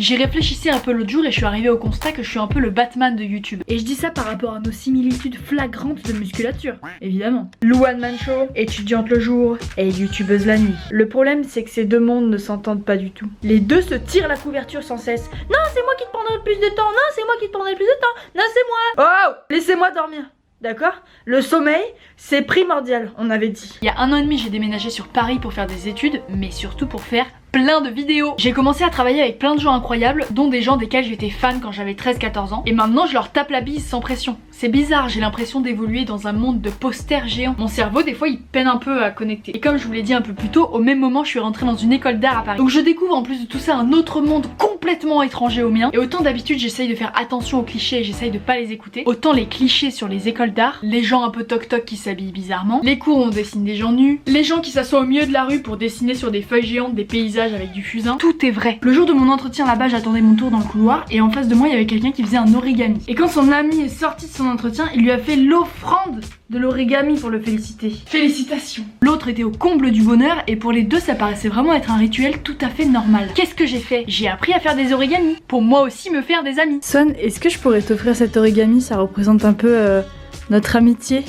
J'y réfléchissais un peu l'autre jour et je suis arrivée au constat que je suis un peu le Batman de YouTube. Et je dis ça par rapport à nos similitudes flagrantes de musculature, évidemment. Louane Mancho, étudiante le jour et youtubeuse la nuit. Le problème c'est que ces deux mondes ne s'entendent pas du tout. Les deux se tirent la couverture sans cesse. Non, c'est moi qui te prendrai le plus de temps. Non, c'est moi qui te prendrai le plus de temps. Non, c'est moi. Oh, laissez-moi dormir. D'accord? Le sommeil, c'est primordial, on avait dit. Il y a 1 an et demi, j'ai déménagé sur Paris pour faire des études, mais surtout pour faire plein de vidéos. J'ai commencé à travailler avec plein de gens incroyables, dont des gens desquels j'étais fan quand j'avais 13-14 ans. Et maintenant, je leur tape la bise sans pression. C'est bizarre, j'ai l'impression d'évoluer dans un monde de posters géants. Mon cerveau, des fois, il peine un peu à connecter. Et comme je vous l'ai dit un peu plus tôt, au même moment, je suis rentrée dans une école d'art à Paris. Donc je découvre en plus de tout ça un autre monde complètement étranger au mien. Et autant d'habitude, j'essaye de faire attention aux clichés et j'essaye de pas les écouter. Autant les clichés sur les écoles d'art, les gens un peu toc-toc qui s'habillent bizarrement, les cours où on dessine des gens nus, les gens qui s'assoient au milieu de la rue pour dessiner sur des feuilles géantes des paysages avec du fusain, tout est vrai. Le jour de mon entretien là-bas, j'attendais mon tour dans le couloir et en face de moi, il y avait quelqu'un qui faisait un origami. Et quand son ami est sorti de son entretien, il lui a fait l'offrande de l'origami pour le féliciter. Félicitations. L'autre était au comble du bonheur et pour les deux, ça paraissait vraiment être un rituel tout à fait normal. Qu'est-ce que j'ai fait? J'ai appris à faire des origamis pour moi aussi me faire des amis. Son, est-ce que je pourrais t'offrir cet origami? Ça représente un peu notre amitié.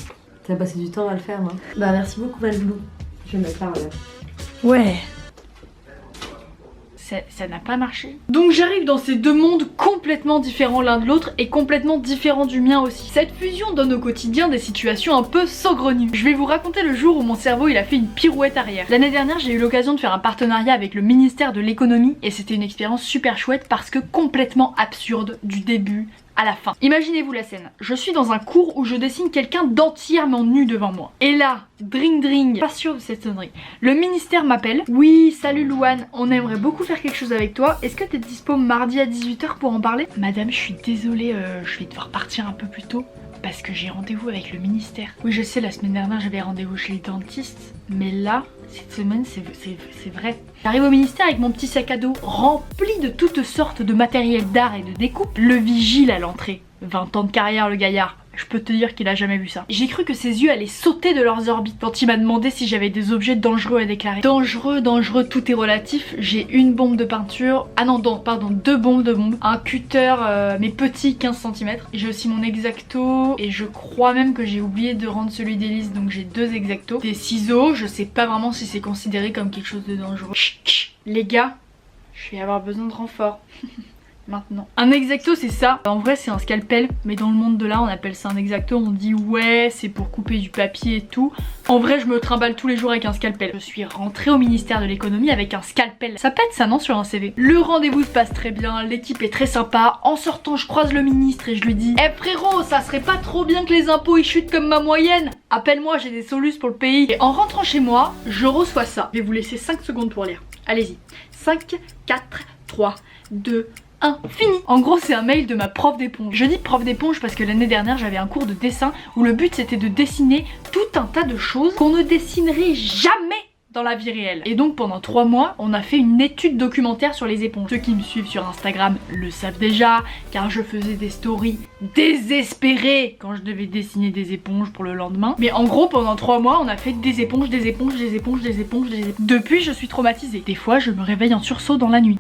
T'as passé du temps à le faire, moi. Bah merci beaucoup Valblou. Je vais me faire Ouais. Ça n'a pas marché. Donc j'arrive dans ces deux mondes complètement différents l'un de l'autre et complètement différents du mien aussi. Cette fusion donne au quotidien des situations un peu saugrenues. Je vais vous raconter le jour où mon cerveau il a fait une pirouette arrière. L'année dernière j'ai eu l'occasion de faire un partenariat avec le ministère de l'économie et c'était une expérience super chouette parce que complètement absurde du début à la fin. Imaginez-vous la scène. Je suis dans un cours où je dessine quelqu'un d'entièrement nu devant moi. Et là, dring dring, pas sûr de cette sonnerie. Le ministère m'appelle. Oui, salut Louane, on aimerait beaucoup faire quelque chose avec toi. Est-ce que t'es dispo mardi à 18 h pour en parler? Madame, je suis désolée, je vais devoir partir un peu plus tôt. Parce que j'ai rendez-vous avec le ministère. Oui, je sais, la semaine dernière j'avais rendez-vous chez les dentistes. Mais là, cette semaine, c'est vrai. J'arrive au ministère avec mon petit sac à dos rempli de toutes sortes de matériel d'art et de découpe. Le vigile à l'entrée. 20 ans de carrière, le gaillard. Je peux te dire qu'il a jamais vu ça. J'ai cru que ses yeux allaient sauter de leurs orbites quand il m'a demandé si j'avais des objets dangereux à déclarer. Dangereux, dangereux, tout est relatif. J'ai une bombe de peinture. Ah non, pardon, 2 bombes de bombe. Un cutter, mais petit, 15 cm. J'ai aussi mon exacto. Et je crois même que j'ai oublié de rendre celui d'Elise, donc j'ai 2 exactos. Des ciseaux, je sais pas vraiment si c'est considéré comme quelque chose de dangereux. Chut, les gars, je vais avoir besoin de renfort. Maintenant. Un exacto c'est ça, en vrai c'est un scalpel, mais dans le monde de là on appelle ça un exacto, on dit ouais c'est pour couper du papier et tout. En vrai je me trimballe tous les jours avec un scalpel. Je suis rentrée au ministère de l'économie avec un scalpel. Ça pète ça non sur un CV. Le rendez-vous se passe très bien, l'équipe est très sympa. En sortant je croise le ministre et je lui dis: Eh frérot, ça serait pas trop bien que les impôts ils chutent comme ma moyenne? Appelle-moi, j'ai des solutions pour le pays. Et en rentrant chez moi, je reçois ça. Je vais vous laisser 5 secondes pour lire. Allez-y. 5, 4, 3, 2, fini. En gros c'est un mail de ma prof d'éponge. Je dis prof d'éponge parce que l'année dernière j'avais un cours de dessin où le but c'était de dessiner tout un tas de choses qu'on ne dessinerait jamais dans la vie réelle. Et donc pendant 3 mois on a fait une étude documentaire sur les éponges. Ceux qui me suivent sur Instagram le savent déjà car je faisais des stories désespérées quand je devais dessiner des éponges pour le lendemain. Mais en gros pendant 3 mois on a fait des éponges, des éponges, des éponges, des éponges, des éponges. Depuis je suis traumatisée. Des fois je me réveille en sursaut dans la nuit.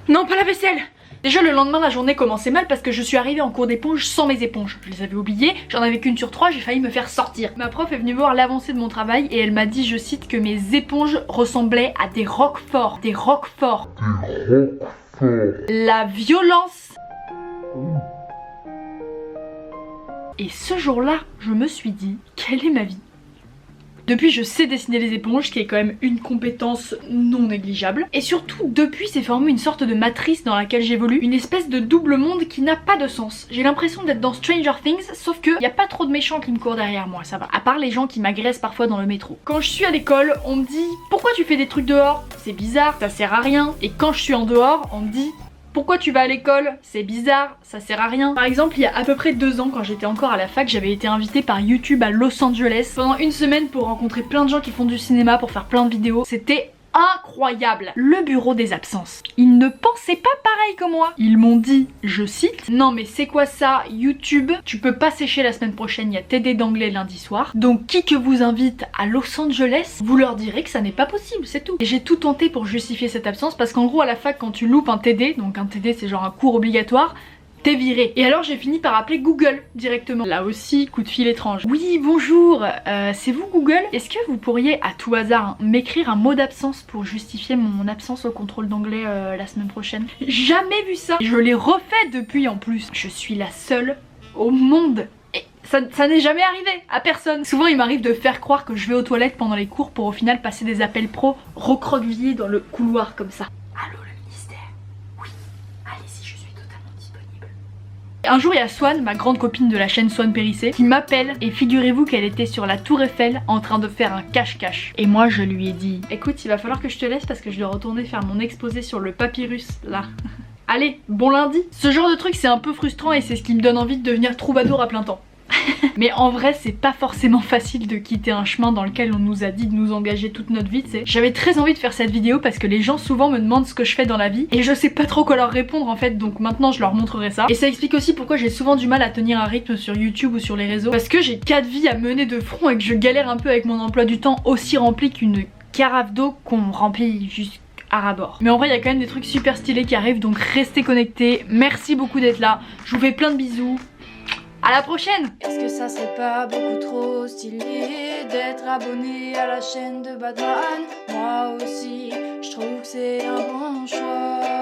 Non pas la vaisselle! Déjà le lendemain la journée commençait mal parce que je suis arrivée en cours d'éponge sans mes éponges. Je les avais oubliées, j'en avais qu'une sur 3, j'ai failli me faire sortir. Ma prof est venue voir l'avancée de mon travail et elle m'a dit, je cite, que mes éponges ressemblaient à des roqueforts. Des roqueforts. La violence. Et ce jour-là, je me suis dit, quelle est ma vie ? Depuis je sais dessiner les éponges, ce qui est quand même une compétence non négligeable. Et surtout depuis c'est formé une sorte de matrice dans laquelle j'évolue, une espèce de double monde qui n'a pas de sens. J'ai l'impression d'être dans Stranger Things, sauf que y a pas trop de méchants qui me courent derrière moi, ça va. À part les gens qui m'agressent parfois dans le métro. Quand je suis à l'école, on me dit pourquoi tu fais des trucs dehors? C'est bizarre, ça sert à rien. Et quand je suis en dehors, on me dit pourquoi tu vas à l'école? C'est bizarre, ça sert à rien. Par exemple, il y a à peu près 2 ans, quand j'étais encore à la fac, j'avais été invitée par YouTube à Los Angeles pendant une semaine pour rencontrer plein de gens qui font du cinéma, pour faire plein de vidéos. C'était incroyable. Le bureau des absences. Ils ne pensaient pas pareil que moi. Ils m'ont dit, je cite, non mais c'est quoi ça, YouTube, tu peux pas sécher la semaine prochaine, il y a TD d'anglais lundi soir. Donc qui que vous invite à Los Angeles, vous leur direz que ça n'est pas possible, c'est tout. Et j'ai tout tenté pour justifier cette absence parce qu'en gros à la fac quand tu loupes un TD, donc un TD c'est genre un cours obligatoire, t'es viré. Et alors j'ai fini par appeler Google directement. Là aussi, coup de fil étrange. Oui, bonjour, c'est vous Google? Est-ce que vous pourriez à tout hasard m'écrire un mot d'absence pour justifier mon absence au contrôle d'anglais la semaine prochaine? Jamais vu ça. Et je l'ai refait depuis en plus. Je suis la seule au monde. Et ça n'est jamais arrivé à personne. Souvent il m'arrive de faire croire que je vais aux toilettes pendant les cours pour au final passer des appels pro recroquevillés dans le couloir comme ça. Allô le ministère? Oui, allez-y, je suis totalement disponible. Un jour il y a Swan, ma grande copine de la chaîne Swan Périssé, qui m'appelle et figurez-vous qu'elle était sur la tour Eiffel en train de faire un cache-cache. Et moi je lui ai dit, écoute il va falloir que je te laisse parce que je dois retourner faire mon exposé sur le papyrus là. Allez, bon lundi. Ce genre de truc c'est un peu frustrant et c'est ce qui me donne envie de devenir troubadour à plein temps. Mais en vrai c'est pas forcément facile de quitter un chemin dans lequel on nous a dit de nous engager toute notre vie, tu sais. J'avais très envie de faire cette vidéo parce que les gens souvent me demandent ce que je fais dans la vie et je sais pas trop quoi leur répondre en fait, donc maintenant je leur montrerai ça. Et ça explique aussi pourquoi j'ai souvent du mal à tenir un rythme sur YouTube ou sur les réseaux, parce que j'ai 4 vies à mener de front et que je galère un peu avec mon emploi du temps aussi rempli qu'une carafe d'eau qu'on remplit juste à ras-bord. Mais en vrai il y a quand même des trucs super stylés qui arrivent, donc restez connectés. Merci beaucoup d'être là, je vous fais plein de bisous. À la prochaine! Est-ce que ça serait pas beaucoup trop stylé d'être abonné à la chaîne de Badman? Moi aussi, je trouve que c'est un bon choix.